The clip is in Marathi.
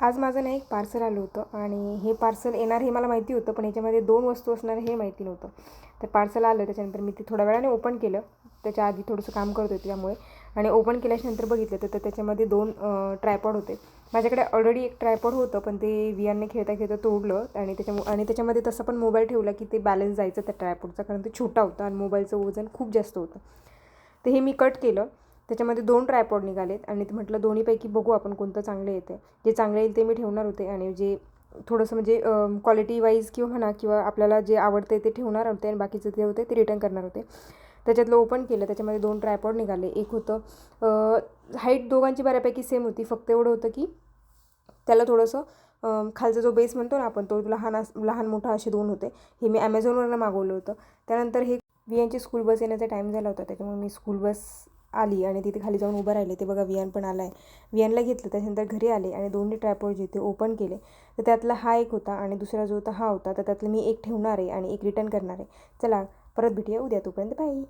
आज माझं ना एक पार्सल आलं होतं आणि हे पार्सल येणार हे मला माहिती होतं, पण याच्यामध्ये 2 वस्तू असणार हे माहिती नव्हतं. तर पार्सल आलं त्याच्यानंतर मी ते थोड्या वेळाने ओपन केलं. त्याच्या आधी थोडंसं काम करत होते त्यामुळे. आणि ओपन केल्याच्यानंतर बघितलं तर त्याच्यामध्ये 2 ट्रायपॉड होते. माझ्याकडे ऑलरेडी एक ट्रायपॉड होतं, पण ते वियांनी खेळता तोडलं आणि त्याच्यामध्ये तसं पण मोबाईल ठेवला की ते बॅलन्स जायचं त्या ट्रायपॉडचा, कारण ते छोटा होता आणि मोबाईलचं वजन खूप जास्त होतं. तर हे मी कट केलं. त्याच्यामध्ये 2 ट्रायपॉड निघालेत आणि ते म्हटलं दोन्हीपैकी बघू आपण कोणतं चांगलं येते. जे चांगलं येईल ते मी ठेवणार होते आणि जे थोडंसं म्हणजे क्वालिटी वाईज किंवा म्हणा किंवा आपल्याला जे आवडते ते ठेवणार होते आणि बाकीचं जे होते ते रिटर्न करणार होते. त्याच्यातलं ओपन केलं. त्याच्यामध्ये 2 ट्रायपॉड निघाले. एक होतं हाईट दोघांची बऱ्यापैकी सेम होती. फक्त एवढं होतं की त्याला थोडंसं खालचा जो बेस म्हणतो ना आपण, तो लहान मोठा असे 2 होते. हे मी ॲमेझॉनवरनं मागवलं होतं. त्यानंतर हे वियांची स्कूल बस येण्याचा टाईम झाला होता, त्याच्यामुळे मी स्कूल बस आली आणि तिथे खाली जाऊन उभं राहिले. ते बघा वियान पण आला आहे. वियानला घेतलं. त्याच्यानंतर घरी आले आणि दोन्ही ट्रायपॉड जे ते ओपन केले. तर त्यातला हा एक होता आणि दुसरा जो होता हा होता. तर त्यातलं मी एक ठेवणार आहे आणि एक रिटर्न करणार आहे. चला परत भेटूया उद्या. तोपर्यंत बाय.